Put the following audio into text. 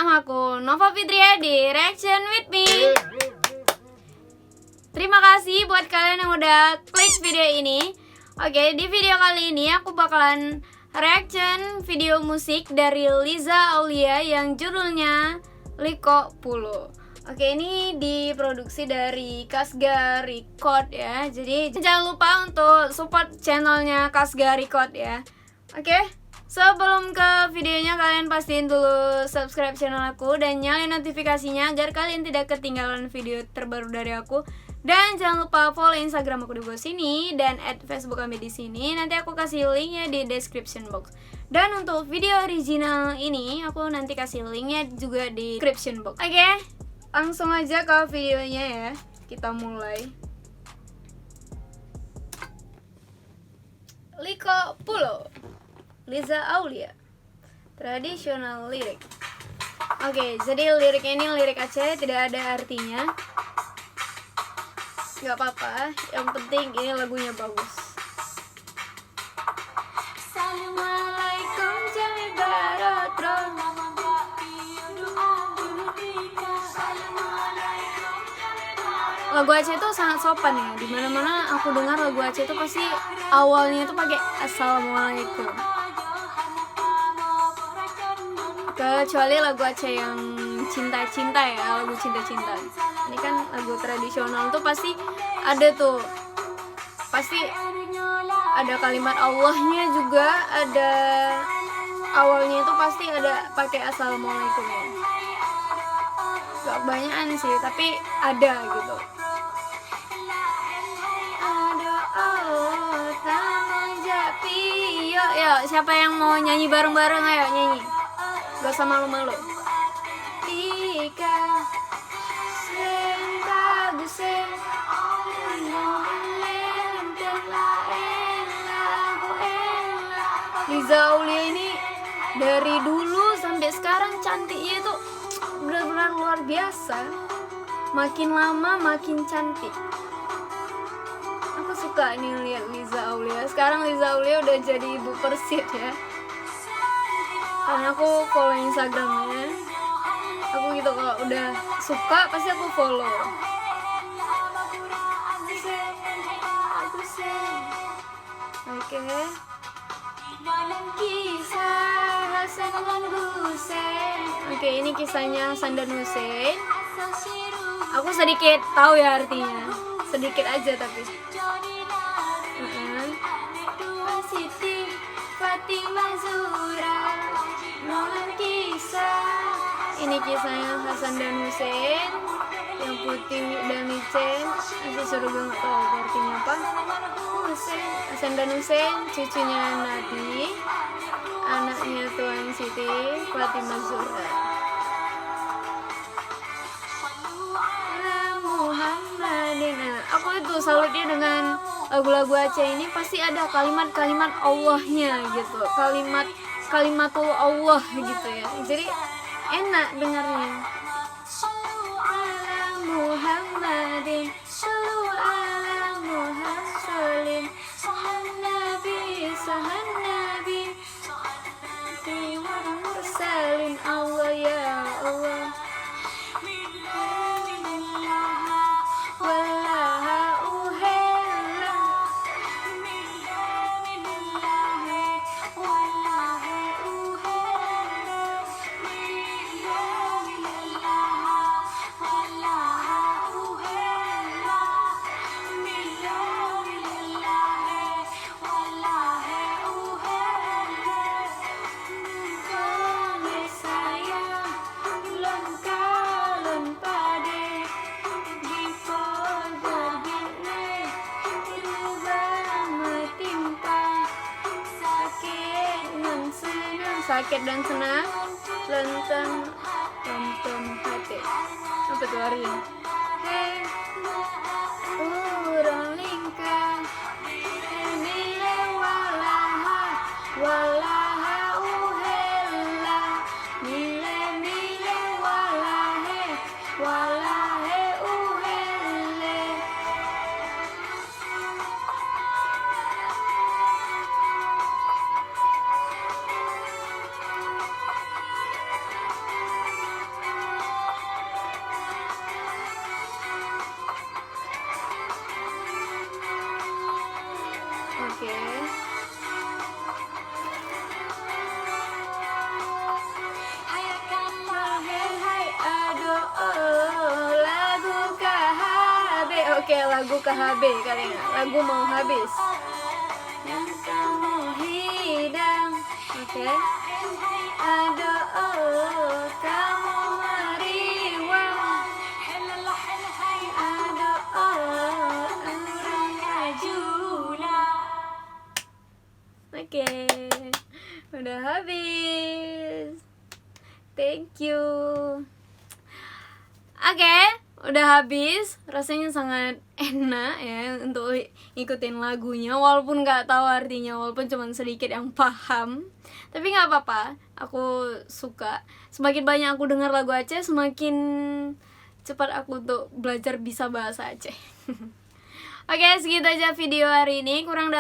bersama aku Nova Fitria di Reaction with Me. Terima kasih buat kalian yang udah klik video ini. Oke, di video kali ini aku bakalan reaction video musik dari Liza Aulia yang judulnya Liko Pulo. Oke, ini diproduksi dari Kasga Record ya. Jadi jangan lupa untuk support channelnya Kasga Record ya. Oke, sebelum ke videonya kalian pastiin dulu subscribe channel aku dan nyalain notifikasinya agar kalian tidak ketinggalan video terbaru dari aku. Dan jangan lupa follow Instagram aku di bawah sini dan add Facebook kami di sini. Nanti aku kasih linknya di description box. Dan untuk video original ini aku nanti kasih linknya juga di description box. Oke, langsung aja ke videonya ya. Kita mulai. Liko Pulo, Liza Aulia, tradisional lirik. Oke, jadi liriknya ini lirik Aceh, tidak ada artinya. Gak apa-apa, yang penting ini lagunya bagus. Assalamualaikum jami baratro. Lagu Aceh itu sangat sopan ya. Dimana-mana aku dengar lagu Aceh itu pasti awalnya itu pakai assalamualaikum. Kecuali lagu Aceh yang cinta-cinta ya, lagu cinta-cinta. Ini kan lagu tradisional tuh pasti ada tuh, pasti ada kalimat Allahnya juga, ada awalnya itu pasti ada pakai assalamualaikum ya. Gak kebanyakan sih, tapi ada gitu. Yuk, siapa yang mau nyanyi bareng-bareng, ayo nyanyi. Gak usah malu-malu. Liza Aulia ini dari dulu sampai sekarang cantiknya itu benar-benar luar biasa. Makin lama makin cantik. Aku suka nih lihat Liza Aulia. Sekarang Liza Aulia udah jadi ibu Persib ya. Karena aku follow Instagramnya. Aku gitu kalau udah suka pasti aku follow. Oke. Oke, ini kisahnya Hasan dan Hussein. Aku sedikit tahu ya artinya, sedikit aja tapi. Siti Fatimah Zura, ini kisahnya Hasan dan Hussein, yang putih dan licin. Nanti surga nggak tahu artinya apa. Hasan dan Hussein cucunya Nabi, anaknya Tuan Siti Fatimah Zura. Muhammadin. Aku itu salutnya dengan lagu-lagu Aceh ini pasti ada kalimat-kalimat Allahnya gitu, kalimatul Allah gitu ya. Jadi enak dengarnya. Muhammadin sallu ala Muhammadin sahan nabi tiwar mursalin Allah ya Allah. Sakit dan senang, lenteng hati. Apa tuh artinya? Hey, urang lingkah, mile walaha uhela, mile walahe uhele. kayak lagu KHB kali ya, lagu mau habis. Yang kamu hidang, oke. Aduh, kamu meriwang. Aduh, jula. Oke, udah habis. Thank you. Oke, udah habis. Rasanya sangat enak ya untuk ngikutin lagunya, walaupun nggak tahu artinya, walaupun cuma sedikit yang paham. Tapi nggak apa-apa, aku suka. Semakin banyak aku dengar lagu Aceh, semakin cepat aku untuk belajar bisa bahasa Aceh. Oke, segitu aja video hari ini. Kurang